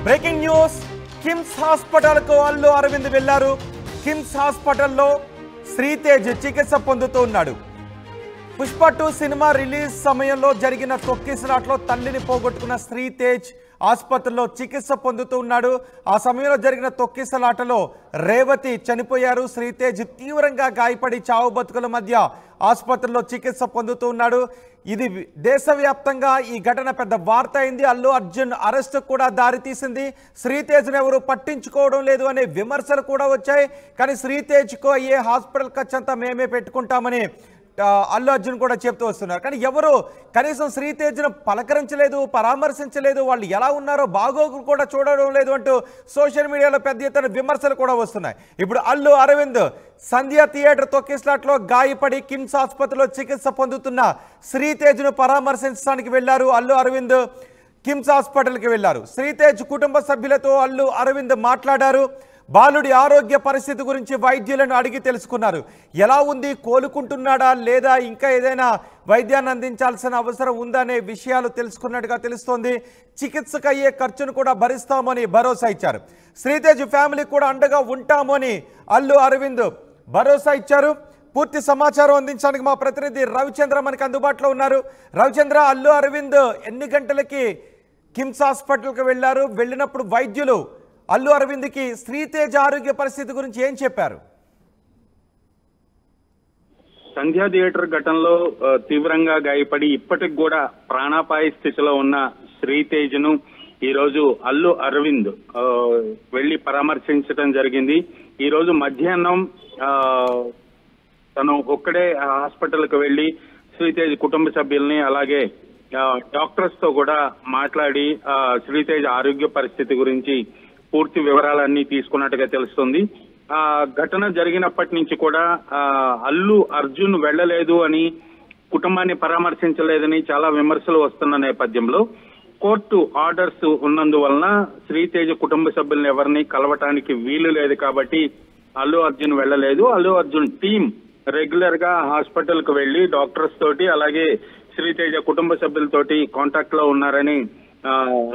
Breaking news, KIMS హాస్పిటల్కు అల్లు అరవింద్ వెళ్లారు. కిమ్స్ హాస్పిటల్లో శ్రీతేజ్ చికిత్స పొందుతూ ఉన్నాడు. పుష్ప 2 సినిమా రిలీజ్ సమయంలో జరిగిన తొక్కిసలాటలో తల్లిని పోగొట్టుకున్న శ్రీతేజ్ ఆసుపత్రిలో చికిత్స పొందుతూ ఉన్నాడు. ఆ సమయంలో జరిగిన తొక్కిసలాటలో రేవతి చనిపోయారు. శ్రీతేజ్ తీవ్రంగా గాయపడి చావు బతుకుల మధ్య ఆసుపత్రిలో చికిత్స పొందుతూ ఉన్నాడు. ఇది దేశవ్యాప్తంగా ఈ ఘటన పెద్ద వార్త అయింది. అల్లు అర్జున్ అరెస్టు కూడా దారితీసింది. శ్రీతేజ్ను ఎవరు పట్టించుకోవడం లేదు అనే విమర్శలు కూడా వచ్చాయి. కానీ శ్రీతేజ్కు అయ్యే హాస్పిటల్ ఖర్చు అంతా మేమే పెట్టుకుంటామని అల్లు అర్జున్ కూడా చెప్తూ వస్తున్నారు. కానీ ఎవరు కనీసం శ్రీతేజ్ను పలకరించలేదు, పరామర్శించలేదు, వాళ్ళు ఎలా ఉన్నారో బాగోగులు కూడా చూడడం లేదు అంటూ సోషల్ మీడియాలో పెద్ద ఎత్తున విమర్శలు కూడా వస్తున్నాయి. ఇప్పుడు అల్లు అరవింద్ సంధ్య థియేటర్ తొక్కిసలాట్లో గాయపడి కిమ్స్ ఆసుపత్రిలో చికిత్స పొందుతున్న శ్రీతేజ్ను పరామర్శించడానికి వెళ్లారు. అల్లు అరవింద్ కిమ్స్ హాస్పిటల్కి వెళ్లారు. శ్రీతేజ్ కుటుంబ సభ్యులతో అల్లు అరవింద్ మాట్లాడారు. బాలుడి ఆరోగ్య పరిస్థితి గురించి వైద్యులను అడిగి తెలుసుకున్నారు. ఎలా ఉంది, కోలుకుంటున్నాడా లేదా, ఇంకా ఏదైనా వైద్యాన్ని అందించాల్సిన అవసరం ఉందా అనే విషయాలు తెలుసుకున్నట్టుగా తెలుస్తోంది. చికిత్సకు అయ్యే ఖర్చును కూడా భరిస్తామని భరోసా ఇచ్చారు. శ్రీతేజ్ ఫ్యామిలీ కూడా అండగా ఉంటామని అల్లు అరవింద్ భరోసా ఇచ్చారు. పూర్తి సమాచారం అందించడానికి మా ప్రతినిధి రవిచంద్ర మనకి అందుబాటులో ఉన్నారు. రవిచంద్ర, అల్లు అరవింద్ ఎన్ని గంటలకి కిమ్స్ హాస్పిటల్కి వెళ్లారు? వెళ్ళినప్పుడు వైద్యులు అల్లు అరవింద్కి శ్రీతేజ్ ఆరోగ్య పరిస్థితి గురించి ఏం చెప్పారు? సంధ్యా థియేటర్ ఘటనలో తీవ్రంగా గాయపడి ఇప్పటికి కూడా ప్రాణాపాయ స్థితిలో ఉన్న శ్రీతేజ్ ను ఈ రోజు అల్లు అరవింద్ వెళ్లి పరామర్శించడం జరిగింది. ఈ రోజు మధ్యాహ్నం తను ఒక్కడే హాస్పిటల్ కు వెళ్లి శ్రీతేజ్ కుటుంబ సభ్యుల్ని అలాగే డాక్టర్స్ తో కూడా మాట్లాడి శ్రీతేజ్ ఆరోగ్య పరిస్థితి గురించి పూర్తి వివరాలన్నీ తీసుకున్నట్టుగా తెలుస్తుంది. ఆ ఘటన జరిగినప్పటి నుంచి కూడా అల్లు అర్జున్ వెళ్లలేదు అని, కుటుంబాన్ని పరామర్శించలేదని చాలా విమర్శలు వస్తున్న నేపథ్యంలో కోర్టు ఆర్డర్స్ ఉన్నందువలన శ్రీతేజ్ కుటుంబ సభ్యులను ఎవరిని కలవటానికి వీలు లేదు కాబట్టి అల్లు అర్జున్ వెళ్లలేదు. అల్లు అర్జున్ టీం రెగ్యులర్ గా హాస్పిటల్ కు వెళ్లి డాక్టర్స్ తోటి అలాగే శ్రీతేజ కుటుంబ సభ్యులతోటి కాంటాక్ట్ లో ఉన్నారని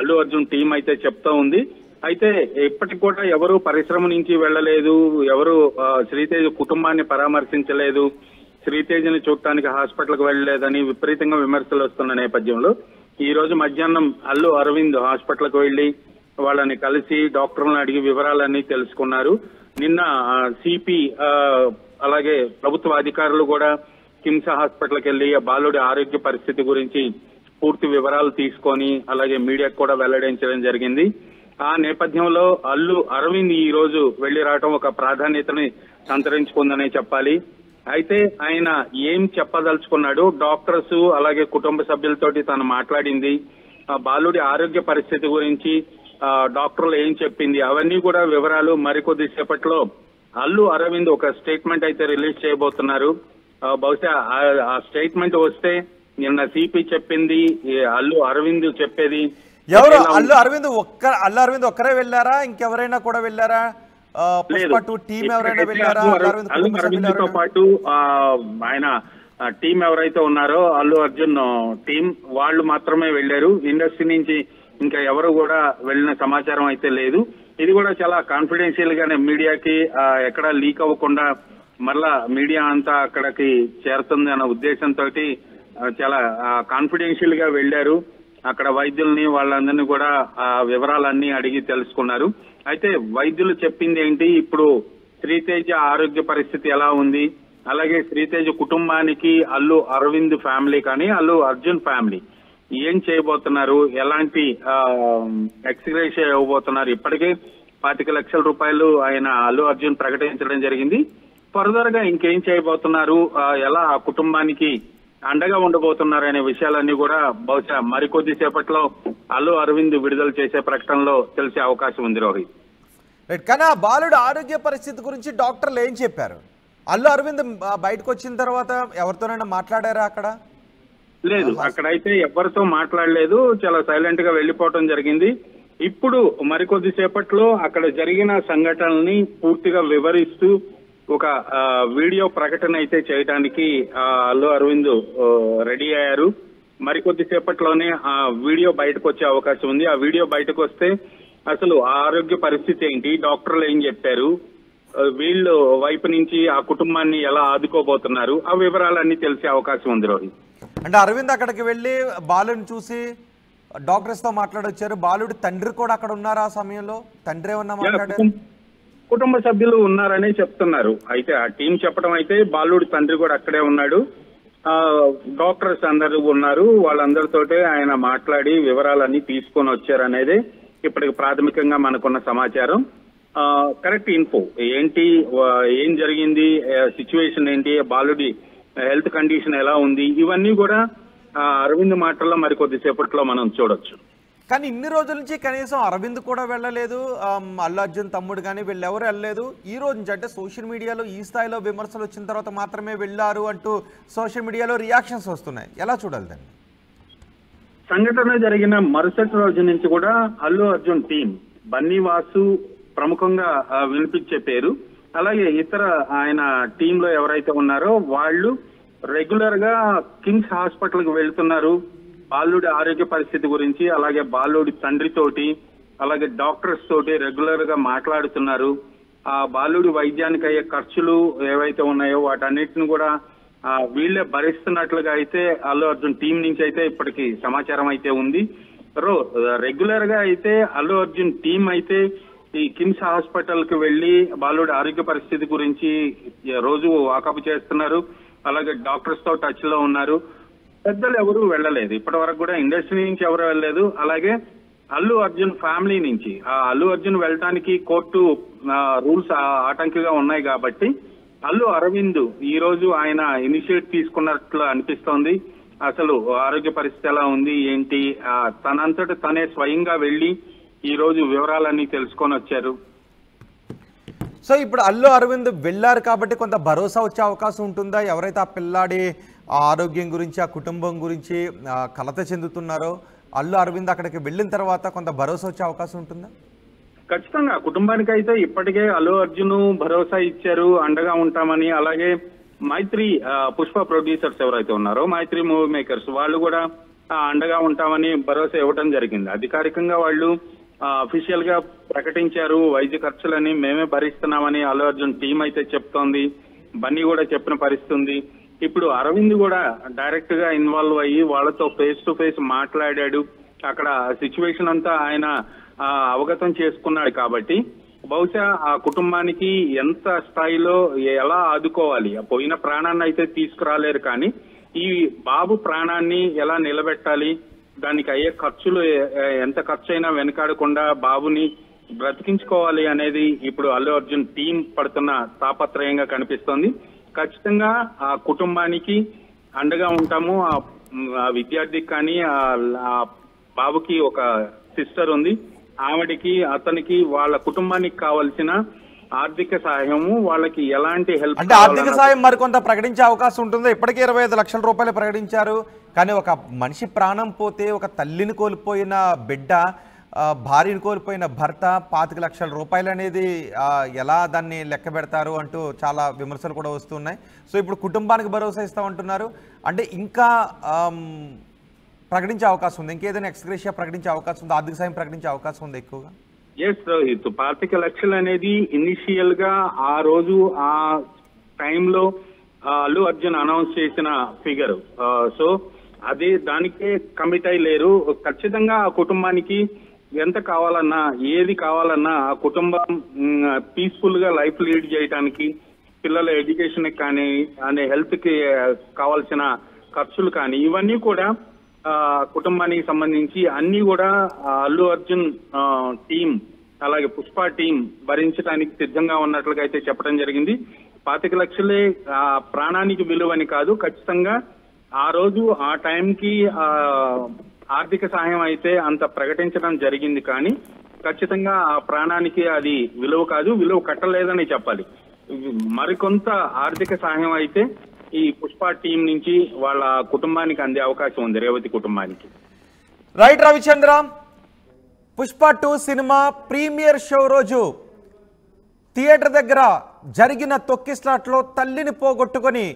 అల్లు అర్జున్ టీం అయితే చెప్తా ఉంది. అయితే ఇప్పటికి కూడా ఎవరు పరిశ్రమ నుంచి వెళ్లలేదు, ఎవరు శ్రీతేజ్ కుటుంబాన్ని పరామర్శించలేదు, శ్రీతేజ్ని చూడటానికి హాస్పిటల్ కు వెళ్లలేదని విపరీతంగా విమర్శలు వస్తున్న నేపథ్యంలో ఈ రోజు మధ్యాహ్నం అల్లు అరవింద్ హాస్పిటల్ కు వెళ్లి వాళ్ళని కలిసి డాక్టర్లను అడిగి వివరాలన్నీ తెలుసుకున్నారు. నిన్న సిపి అలాగే ప్రభుత్వ అధికారులు కూడా కిమ్స్ హాస్పిటల్కి వెళ్లి బాలుడి ఆరోగ్య పరిస్థితి గురించి పూర్తి వివరాలు తీసుకొని అలాగే మీడియాకు కూడా వెల్లడించడం జరిగింది. ఆ నేపథ్యంలో అల్లు అరవింద్ ఈ రోజు వెళ్లి రావడం ఒక ప్రాధాన్యతని సంతరించుకుందనే చెప్పాలి. అయితే ఆయన ఏం చెప్పదలుచుకున్నాడు, డాక్టర్స్ అలాగే కుటుంబ సభ్యులతోటి తను మాట్లాడింది, బాలుడి ఆరోగ్య పరిస్థితి గురించి డాక్టర్లు ఏం చెప్పింది, అవన్నీ కూడా వివరాలు మరికొద్ది సేపట్లో అల్లు అరవింద్ ఒక స్టేట్మెంట్ అయితే రిలీజ్ చేయబోతున్నారు. బహుశా ఆ స్టేట్మెంట్ వస్తే నిన్న సిపి చెప్పింది, అల్లు అరవింద్ చెప్పేది ఎవరు? అల్లు అరవింద్ ఒక్కరే వెళ్ళారా, ఇంకెవరైనా కూడా వెళ్ళారా? పుష్ప 2 టీం ఎవరైనా వెళ్ళారా? అల్లు అరవింద్ తో పాటు ఆయన టీం ఎవరైతే ఉన్నారో అల్లు అర్జున్ టీం వాళ్ళు మాత్రమే వెళ్లారు. ఇండస్ట్రీ నుంచి ఇంకా ఎవరు కూడా వెళ్ళిన సమాచారం అయితే లేదు. ఇది కూడా చాలా కాన్ఫిడెన్షియల్ గానే మీడియాకి ఎక్కడా లీక్ అవ్వకుండా మరలా మీడియా అంతా అక్కడికి చేరుతుంది అన్న ఉద్దేశంతో చాలా కాన్ఫిడెన్షియల్ గా వెళ్లారు. అక్కడ వైద్యుల్ని వాళ్ళందరినీ కూడా వివరాలన్నీ అడిగి తెలుసుకున్నారు. అయితే వైద్యులు చెప్పింది ఏంటి, ఇప్పుడు శ్రీతేజ్ ఆరోగ్య పరిస్థితి ఎలా ఉంది, అలాగే శ్రీతేజ్ కుటుంబానికి అల్లు అరవింద్ ఫ్యామిలీ కానీ అల్లు అర్జున్ ఫ్యామిలీ ఏం చేయబోతున్నారు, ఎలాంటి ఎక్స్గ్రేషియా ఇవ్వబోతున్నారు. ఇప్పటికే 25 లక్షల రూపాయలు ఆయన అల్లు అర్జున్ ప్రకటించడం జరిగింది. ఫర్దర్ గా ఇంకేం చేయబోతున్నారు, ఎలా ఆ కుటుంబానికి అండగా ఉండబోతున్నారు అనే విషయాలన్నీ కూడా బహుశా మరికొద్ది సేపట్లో అల్లు అరవింద్ విడుదల చేసే ప్రకటనలో తెలిసే అవకాశం ఉంది. రోహిత్, కానీ ఆ బాలుడు ఆరోగ్య పరిస్థితి గురించి డాక్టర్లు ఏం చెప్పారు? అల్లు అరవింద్ బయటకు వచ్చిన తర్వాత ఎవరితోనైనా మాట్లాడారా? అక్కడ లేదు, అక్కడైతే ఎవరితో మాట్లాడలేదు, చాలా సైలెంట్ గా వెళ్లిపోవటం జరిగింది. ఇప్పుడు మరికొద్ది సేపట్లో అక్కడ జరిగిన సంఘటనల్ని పూర్తిగా వివరిస్తూ ఒక వీడియో ప్రకటన అయితే చేయడానికి అల్లు అరవింద్ రెడీ అయ్యారు. మరికొద్ది సేపట్లోనే ఆ వీడియో బయటకు వచ్చే అవకాశం ఉంది. ఆ వీడియో బయటకు వస్తే అసలు ఆ ఆరోగ్య పరిస్థితి ఏంటి, డాక్టర్లు ఏం చెప్పారు, వీళ్ళు వైపు నుంచి ఆ కుటుంబాన్ని ఎలా ఆదుకోబోతున్నారు, ఆ వివరాలన్నీ తెలిసే అవకాశం ఉంది రోహిత్. అంటే అరవింద్ అక్కడికి వెళ్ళి బాలుని చూసి డాక్టర్స్ తో మాట్లాడొచ్చారు. బాలుడి తండ్రి కూడా అక్కడ ఉన్నారా ఆ సమయంలో? తండ్రి ఏమన్నా మాట్లాడారు? కుటుంబ సభ్యులు ఉన్నారనే చెప్తున్నారు. అయితే ఆ టీం చెప్పడం అయితే బాలుడి తండ్రి కూడా అక్కడే ఉన్నాడు, డాక్టర్స్ అందరూ ఉన్నారు, వాళ్ళందరితోటే ఆయన మాట్లాడి వివరాలన్నీ తీసుకొని వచ్చారనేది ఇప్పటికి ప్రాథమికంగా మనకున్న సమాచారం. కరెక్ట్ ఇన్ఫో ఏంటి, ఏం జరిగింది, సిచ్యువేషన్ ఏంటి, బాలుడి హెల్త్ కండిషన్ ఎలా ఉంది, ఇవన్నీ కూడా అరవింద్ మాటల్లో మరి కొద్దిసేపట్లో మనం చూడొచ్చు. కానీ ఇన్ని రోజుల నుంచి కనీసం అరవింద్ కూడా వెళ్ళలేదు, అల్లు అర్జున్ తమ్ముడు కానీ వీళ్ళెవరు వెళ్ళలేదు. ఈ రోజు నుంచి అంటే సోషల్ మీడియాలో ఈ స్థాయిలో విమర్శలు వచ్చిన తర్వాత మాత్రమే వెళ్ళారు అంటూ సోషల్ మీడియాలో రియాక్షన్స్ వస్తున్నాయి. ఎలా చూడాలి దాన్ని? సంఘటన జరిగిన మరుసటి రోజు నుంచి కూడా అల్లు అర్జున్ టీం, బన్నీ వాసు ప్రముఖంగా వినిపించే పేరు, అలాగే ఇతర ఆయన టీంలో ఎవరైతే ఉన్నారో వాళ్ళు రెగ్యులర్ గా కిమ్స్ హాస్పిటల్ కు వెళ్తున్నారు. బాలుడి ఆరోగ్య పరిస్థితి గురించి, అలాగే బాలుడి తండ్రితోటి, అలాగే డాక్టర్స్ తోటి రెగ్యులర్ గా మాట్లాడుతున్నారు. ఆ బాలుడి వైద్యానికి అయ్యే ఖర్చులు ఏవైతే ఉన్నాయో వాటన్నిటిని కూడా వీళ్ళే భరిస్తున్నట్లుగా అయితే అల్లు అర్జున్ టీం నుంచి అయితే ఇప్పటికి సమాచారం అయితే ఉంది. రెగ్యులర్ గా అయితే అల్లు అర్జున్ టీం అయితే ఈ కిమ్స్ హాస్పిటల్ కి వెళ్లి బాలుడి ఆరోగ్య పరిస్థితి గురించి రోజు వాకప్ చేస్తున్నారు, అలాగే డాక్టర్స్ తో టచ్ లో ఉన్నారు. పెద్దలు ఎవరు వెళ్ళలేదు, ఇప్పటి వరకు కూడా ఇండస్ట్రీ నుంచి ఎవరు వెళ్ళలేదు. అలాగే అల్లు అర్జున్ ఫ్యామిలీ నుంచి అల్లు అర్జున్ వెళ్ళటానికి కోర్టు రూల్స్ ఆటంకిగా ఉన్నాయి కాబట్టి అల్లు అరవింద్ ఈ రోజు ఆయన ఇనిషియేట్ తీసుకున్నట్లు అనిపిస్తోంది. అసలు ఆరోగ్య పరిస్థితి ఎలా ఉంది ఏంటి, తనంతట తనే స్వయంగా వెళ్లి ఈ రోజు వివరాలన్నీ తెలుసుకొని వచ్చారు. సో ఇప్పుడు అల్లు అరవింద్ వెళ్ళారు కాబట్టి కొంత భరోసా వచ్చే అవకాశం ఉంటుందా? ఎవరైతే ఆ పిల్లాడి ఆరోగ్యం గురించి, ఆ కుటుంబం గురించి కలత చెందుతున్నారో అల్లు అరవింద్ అక్కడికి వెళ్ళిన తర్వాత కొంత భరోసా వచ్చే అవకాశం ఉంటుందా? ఖచ్చితంగా కుటుంబానికి అయితే ఇప్పటికే అల్లు అర్జున్ భరోసా ఇచ్చారు, అండగా ఉంటామని. అలాగే మైత్రి పుష్ప ప్రొడ్యూసర్స్ ఎవరైతే ఉన్నారో, మైత్రి మూవీ మేకర్స్, వాళ్ళు కూడా అండగా ఉంటామని భరోసా ఇవ్వడం జరిగింది. అధికారికంగా వాళ్ళు అఫీషియల్ గా ప్రకటించారు, వైద్య ఖర్చులని మేమే భరిస్తున్నామని అల్లు అర్జున్ టీం అయితే చెప్తోంది. బన్నీ కూడా చెప్పిన పరిస్థితి ఉంది. ఇప్పుడు అరవింద్ కూడా డైరెక్ట్ గా ఇన్వాల్వ్ అయ్యి వాళ్ళతో ఫేస్ టు ఫేస్ మాట్లాడాడు. అక్కడ సిచ్యువేషన్ అంతా ఆయన అవగతం చేసుకున్నాడు కాబట్టి బహుశా ఆ కుటుంబానికి ఎంత స్థాయిలో ఎలా ఆదుకోవాలి, పోయిన ప్రాణాన్ని అయితే తీసుకురాలేరు కానీ ఈ బాబు ప్రాణాన్ని ఎలా నిలబెట్టాలి, దానికి అయ్యే ఖర్చులు ఎంత ఖర్చు అయినా వెనకాడకుండా బాబుని బ్రతికించుకోవాలి అనేది ఇప్పుడు అల్లు అర్జున్ టీం పడుతున్న తాపత్రయంగా కనిపిస్తోంది. ఖచ్చితంగా ఆ కుటుంబానికి అండగా ఉంటాము. ఆ విద్యార్థికి కానీ ఆ బాబుకి ఒక సిస్టర్ ఉంది, ఆవిడికి అతనికి వాళ్ళ కుటుంబానికి కావాల్సిన ఆర్థిక సహాయము, వాళ్ళకి ఎలాంటి హెల్ప్, అంటే ఆర్థిక సాయం మరికొంత ప్రకటించే అవకాశం ఉంటుందో? ఇప్పటికే 25 లక్షల రూపాయలు ప్రకటించారు, కానీ ఒక మనిషి ప్రాణం పోతే, ఒక తల్లిని కోల్పోయిన బిడ్డ, భార్యను కోల్పోయిన భర్త 25 లక్షల రూపాయలు అనేది ఎలా దాన్ని లెక్క పెడతారు అంటూ చాలా విమర్శలు కూడా వస్తున్నాయి. సో ఇప్పుడు కుటుంబానికి భరోసా ఇస్తామంటున్నారు, అంటే ఇంకా ప్రకటించే అవకాశం ఉంది, ఇంకేదైనా ఎక్స్గ్రేషియా ప్రకటించే అవకాశం ఉంది, ఆర్థిక సాయం ప్రకటించే అవకాశం ఉంది ఎక్కువగా? ఎస్ రోహిత్, 25 లక్షలు అనేది ఇనిషియల్ గా ఆ రోజు ఆ టైంలో అల్లు అర్జున్ అనౌన్స్ చేసిన ఫిగర్. సో అదే దానికే కమిట్ అయ్యలేరు. ఖచ్చితంగా ఆ కుటుంబానికి ఎంత కావాలన్నా, ఏది కావాలన్నా, ఆ కుటుంబం పీస్ఫుల్ గా లైఫ్ లీడ్ చేయడానికి, పిల్లల ఎడ్యుకేషన్ కానీ, అనే హెల్త్ కి కావాల్సిన ఖర్చులు కానీ, ఇవన్నీ కూడా కుటుంబానికి సంబంధించి అన్ని కూడా అల్లు అర్జున్ టీం, అలాగే పుష్ప టీం భరించడానికి సిద్ధంగా ఉన్నట్లుగా అయితే చెప్పడం జరిగింది. 25 లక్షలే ప్రాణానికి విలువని కాదు, ఖచ్చితంగా ఆ రోజు ఆ టైంకి ఆర్థిక సహాయం అయితే అంత ప్రకటించడం జరిగింది, కానీ ఖచ్చితంగా ఆ ప్రాణానికి అది విలువ కాదు, విలువ కట్టలేదని చెప్పాలి. మరికొంత ఆర్థిక సహాయం అయితే ఈ పుష్ప టీం నుంచి వాళ్ళ కుటుంబానికి అందే అవకాశం ఉంది, రేవతి కుటుంబానికి. Right Ravichandra, Pushpa 2 cinema premiere show రోజు థియేటర్ దగ్గర జరిగిన తొక్కిస్లాట్లో తల్లిని పోగొట్టుకొని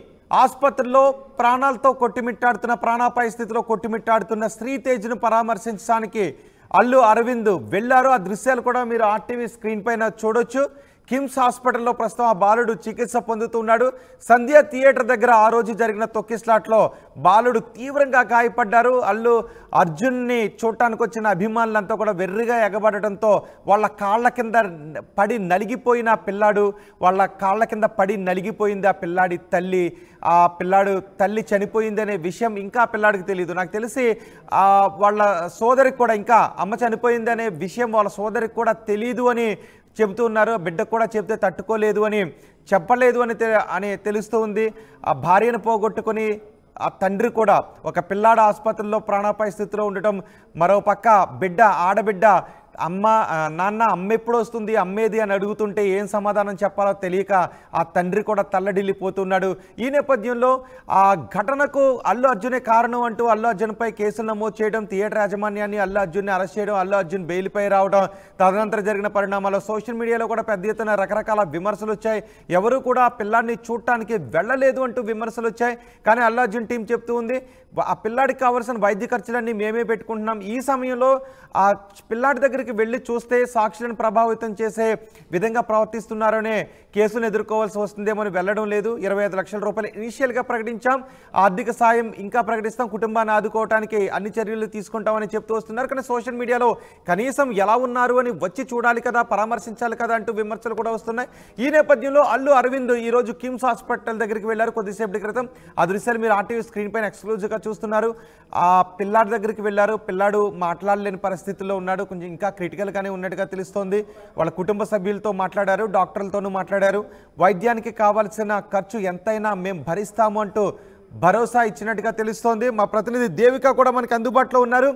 ఆసుపత్రిలో ప్రాణాలతో కొట్టిమిట్టాడుతున్న, ప్రాణాపాయ స్థితిలో కొట్టిమిట్టాడుతున్న శ్రీతేజ్ను పరామర్శించడానికి అల్లు అరవింద్ వెళ్ళారు. ఆ దృశ్యాలు కూడా మీరు ఆర్టీవీ స్క్రీన్ పైన చూడొచ్చు. కిమ్స్ హాస్పిటల్లో ప్రస్తుతం ఆ బాలుడు చికిత్స పొందుతున్నాడు. సంధ్య థియేటర్ దగ్గర ఆ రోజు జరిగిన తొక్కిస్లాట్లో బాలుడు తీవ్రంగా గాయపడ్డారు. అల్లు అర్జున్ని చూడటానికి వచ్చిన అభిమానులంతా కూడా వెర్రిగా ఎగబడటంతో వాళ్ళ కాళ్ళ కింద పడి నలిగిపోయిన పిల్లాడు, వాళ్ళ కాళ్ళ కింద పడి నలిగిపోయింది ఆ పిల్లాడి తల్లి. ఆ పిల్లాడు తల్లి చనిపోయిందనే విషయం ఇంకా పిల్లాడికి తెలియదు. నాకు తెలిసి వాళ్ళ సోదరికి కూడా ఇంకా అమ్మ చనిపోయిందనే విషయం వాళ్ళ సోదరికి కూడా తెలియదు అని చెబుతున్నారు. బిడ్డకు కూడా చెబితే తట్టుకోలేదు అని చెప్పలేదు అని తెలుస్తూ ఉంది. ఆ భార్యను పోగొట్టుకొని ఆ తండ్రి కూడా ఒక పిల్లాడ ఆసుపత్రిలో ప్రాణాపాయ స్థితిలో ఉండటం, మరోపక్క బిడ్డ ఆడబిడ్డ నాన్న అమ్మ ఎప్పుడు వస్తుంది అమ్మేది అని అడుగుతుంటే ఏం సమాధానం చెప్పాలో తెలియక ఆ తండ్రి కూడా తల్లడిల్లిపోతున్నాడు. ఈ నేపథ్యంలో ఆ ఘటనకు అల్లు అర్జునే కారణం అంటూ అల్లు అర్జున్పై కేసులు నమోదు చేయడం, థియేటర్ యాజమాన్యాన్ని అల్లు అర్జున్ని అరెస్ట్ చేయడం, అల్లు అర్జున్ బెయిల్పై రావడం, తదనంతరం జరిగిన పరిణామాలు సోషల్ మీడియాలో కూడా పెద్ద ఎత్తున రకరకాల విమర్శలు వచ్చాయి. ఎవరు కూడా ఆ పిల్లాడిని చూడటానికి వెళ్ళలేదు అంటూ విమర్శలు వచ్చాయి. కానీ అల్లు అర్జున్ టీం చెప్తూ ఉంది ఆ పిల్లాడికి కావాల్సిన వైద్య ఖర్చులన్నీ మేమే పెట్టుకుంటున్నాం. ఈ సమయంలో ఆ పిల్లాడి దగ్గరికి వెళ్ళి చూస్తే సాక్షులను ప్రభావితం చేసే విధంగా ప్రవర్తిస్తున్నారనే కేసును ఎదుర్కోవాల్సి వస్తుందేమో అని వెళ్ళడం లేదు. 25 లక్షల రూపాయలు ఇనిషియల్గా ప్రకటించాం, ఆర్థిక సాయం ఇంకా ప్రకటిస్తాం, కుటుంబాన్ని ఆదుకోవడానికి అన్ని చర్యలు తీసుకుంటామని చెప్తూ వస్తున్నారు. కానీ సోషల్ మీడియాలో కనీసం ఎలా ఉన్నారు అని వచ్చి చూడాలి కదా, పరామర్శించాలి కదా అంటూ విమర్శలు కూడా వస్తున్నాయి. ఈ నేపథ్యంలో అల్లు అరవింద్ ఈరోజు కిమ్స్ హాస్పిటల్ దగ్గరికి వెళ్ళారు కొద్దిసేపటి క్రితం. ఆ దృశ్యాలు మీరు ఆర్టీవీ స్క్రీన్ పైన ఎక్స్క్లూజివ్గా చూస్తున్నారు. ఆ పిల్లాడి దగ్గరికి వెళ్ళారు. పిల్లాడు మాట్లాడలేని పరిస్థితుల్లో ఉన్నాడు, కొంచెం ఇంకా క్రిటికల్గానే ఉన్నట్టుగా తెలుస్తోంది. వాళ్ళ కుటుంబ సభ్యులతో మాట్లాడారు, డాక్టర్లతోనూ మాట్లాడారు. వైద్యానికి కావాల్సిన ఖర్చు ఎంతైనా మేము భరిస్తాము అంటూ భరోసా ఇచ్చినట్టుగా తెలుస్తోంది. మా ప్రతినిధి దేవిక కూడా మనకి అందుబాటులో ఉన్నారు.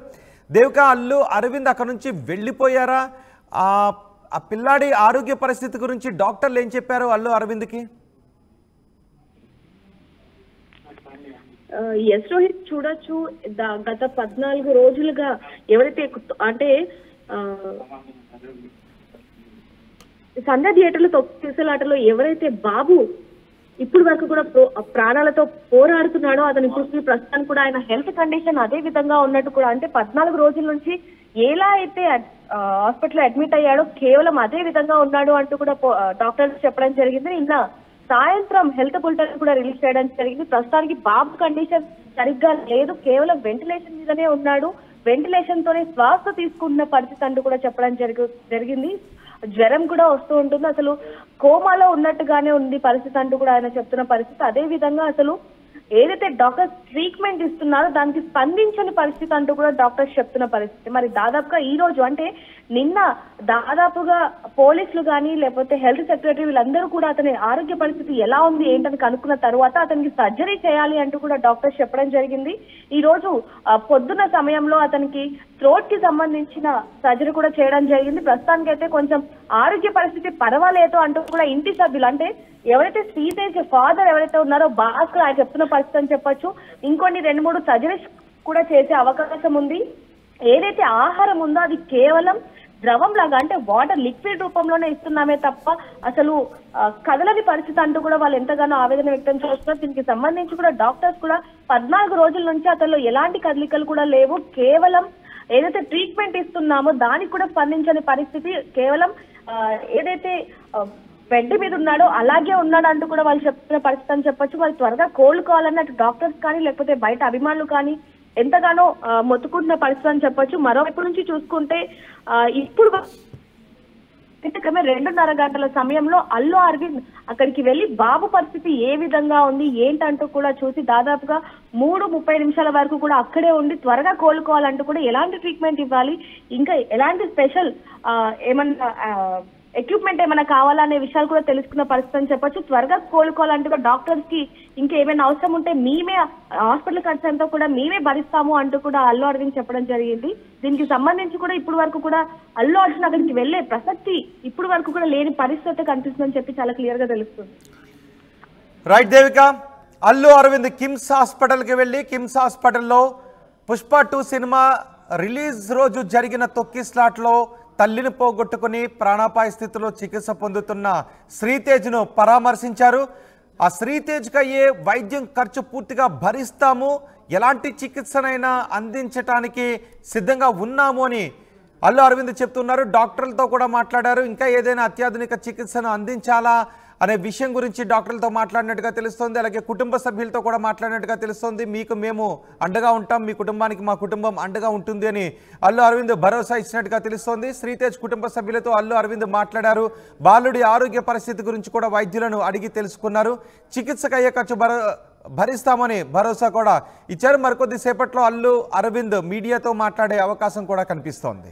దేవిక, అల్లు అరవింద్ అక్కడ నుంచి వెళ్ళిపోయారా? ఆ పిల్లాడి ఆరోగ్య పరిస్థితి గురించి డాక్టర్లు ఏం చెప్పారు అల్లు అరవింద్కి? ఎస్ రోహిత్, చూడొచ్చు గత 14 రోజులుగా ఎవరైతే అంటే సంధ్య థియేటర్లో తొక్కిసలాటలో ఎవరైతే బాబు ఇప్పుడు వరకు కూడా ప్రాణాలతో పోరాడుతున్నాడో అతను ఇప్పుడు ప్రస్తుతానికి కూడా ఆయన హెల్త్ కండిషన్ అదే విధంగా ఉన్నట్టు కూడా, అంటే 14 రోజుల నుంచి ఎలా అయితే హాస్పిటల్లో అడ్మిట్ అయ్యాడో కేవలం అదే విధంగా ఉన్నాడు అంటూ కూడా డాక్టర్స్ చెప్పడం జరిగింది. నిన్న సాయంత్రం హెల్త్ బులెటిన్ కూడా రిలీజ్ చేయడం జరిగింది. ప్రస్తుతానికి బాబు కండిషన్ సరిగ్గా లేదు, కేవలం వెంటిలేషన్ మీదనే ఉన్నాడు, వెంటిలేషన్ తోనే శ్వాస తీసుకున్న పరిస్థితి అంటూ కూడా చెప్పడం జరిగింది. జ్వరం కూడా వస్తూ ఉంటుంది, అసలు కోమాలో ఉన్నట్టుగానే ఉంది పరిస్థితి అంటూ కూడా ఆయన చెప్తున్న పరిస్థితి. అదే విధంగా అసలు ఏదైతే డాక్టర్స్ ట్రీట్మెంట్ ఇస్తున్నారో దానికి స్పందించని పరిస్థితి అంటూ కూడా డాక్టర్స్ చెప్తున్న పరిస్థితి. మరి దాదాపుగా ఈ రోజు అంటే నిన్న దాదాపుగా పోలీసులు కానీ లేకపోతే హెల్త్ సెక్రటరీ వీళ్ళందరూ కూడా అతని ఆరోగ్య పరిస్థితి ఎలా ఉంది ఏంటని కనుక్కున్న తర్వాత అతనికి సర్జరీ చేయాలి అంటూ కూడా డాక్టర్స్ చెప్పడం జరిగింది. ఈ రోజు పొద్దున్న సమయంలో అతనికి థ్రోట్ కి సంబంధించిన సర్జరీ కూడా చేయడం జరిగింది. ప్రస్తుతానికి అయితే కొంచెం ఆరోగ్య పరిస్థితి పర్వాలేదు అంటూ కూడా ఇంటి సభ్యులు, అంటే ఎవరైతే శ్రీతేజ్ ఫాదర్ ఎవరైతే ఉన్నారో భాస్కర్ ఆయన చెప్తున్న పరిస్థితి అని చెప్పొచ్చు. ఇంకొన్ని 2-3 సర్జరీస్ కూడా చేసే అవకాశం ఉంది. ఏదైతే ఆహారం ఉందో అది కేవలం ద్రవం లాగా, అంటే వాటర్ లిక్విడ్ రూపంలోనే ఇస్తున్నామే తప్ప అసలు కదలని పరిస్థితి అంటూ కూడా వాళ్ళు ఎంతగానో ఆవేదన వ్యక్తం చేస్తున్నారు. దీనికి సంబంధించి కూడా డాక్టర్స్ కూడా 14 రోజుల నుంచి అతనిలో ఎలాంటి కదలికలు కూడా లేవు, కేవలం ఏదైతే ట్రీట్మెంట్ ఇస్తున్నామో దానికి కూడా స్పందించని పరిస్థితి, కేవలం ఏదైతే బెడ్ మీద ఉన్నాడో అలాగే ఉన్నాడు అంటూ కూడా వాళ్ళు చెప్తున్న పరిస్థితి అని చెప్పొచ్చు. మరి త్వరగా కోలుకోవాలని అటు డాక్టర్స్ కానీ లేకపోతే బయట అభిమానులు కానీ ఎంతగానో మొత్తుకుంటున్న పరిస్థితి అని చెప్పొచ్చు. మరోవైపు నుంచి చూసుకుంటే ఇప్పుడు 2:30 గంటల సమయంలో అల్లు అరవింద్ అక్కడికి వెళ్లి బాబు పరిస్థితి ఏ విధంగా ఉంది ఏంటంటూ కూడా చూసి దాదాపుగా 3:30 నిమిషాల వరకు కూడా అక్కడే ఉండి త్వరగా కోలుకోవాలంటూ కూడా ఎలాంటి ట్రీట్మెంట్ ఇవ్వాలి, ఇంకా ఎలాంటి స్పెషల్ ఏమన్నా ఎక్విప్మెంట్ ఏమైనా కావాలనే విషయాలు కూడా తెలుసుకున్న పరిస్థితి అని చెప్పొచ్చు. త్వరగా కోలుకోవాలంటే కూడా డాక్టర్స్ కి ఇంకా ఏమైనా అవసరం ఉంటే మేమే హాస్పిటల్ ఖర్చు అంతా కూడా మేమే భరిస్తాము అంటూ కూడా అల్లు అరవింద్ చెప్పడం జరిగింది. దీనికి సంబంధించి కూడా ఇప్పుడు వరకు కూడా అల్లు అర్జున్ అక్కడికి వెళ్లే ప్రసక్తి ఇప్పుడు వరకు కూడా లేని పరిస్థితి కనిపిస్తుందని చెప్పి చాలా క్లియర్ గా తెలుస్తుంది. రైట్ దేవిక, అల్లు అరవింద్ కిమ్స్ హాస్పిటల్కి వెళ్ళి కిమ్స్ హాస్పిటల్లో పుష్ప 2 సినిమా రిలీజ్ రోజు జరిగిన తొక్కిస్లాట్లో తల్లిని పోగొట్టుకుని ప్రాణాపాయ స్థితిలో చికిత్స పొందుతున్న శ్రీతేజ్ను పరామర్శించారు. ఆ శ్రీతేజ్కి అయ్యే వైద్యం ఖర్చు పూర్తిగా భరిస్తాము, ఎలాంటి చికిత్సనైనా అందించడానికి సిద్ధంగా ఉన్నాము అని అల్లు అరవింద్ చెప్తున్నారు. డాక్టర్లతో కూడా మాట్లాడారు. ఇంకా ఏదైనా అత్యాధునిక చికిత్సను అందించాలా అనే విషయం గురించి డాక్టర్లతో మాట్లాడినట్టుగా తెలుస్తోంది. అలాగే కుటుంబ సభ్యులతో కూడా మాట్లాడినట్టుగా తెలుస్తోంది. మీకు మేము అండగా ఉంటాం, మీ కుటుంబానికి మా కుటుంబం అండగా ఉంటుంది అని అల్లు అరవింద్ భరోసా ఇచ్చినట్టుగా తెలుస్తోంది. శ్రీతేజ్ కుటుంబ సభ్యులతో అల్లు అరవింద్ మాట్లాడారు. బాలుడి ఆరోగ్య పరిస్థితి గురించి కూడా వైద్యులను అడిగి తెలుసుకున్నారు. చికిత్సకు అయ్యే ఖర్చు భరిస్తామని భరోసా కూడా ఇచ్చారు. మరికొద్ది సేపట్లో అల్లు అరవింద్ మీడియాతో మాట్లాడే అవకాశం కూడా కనిపిస్తోంది.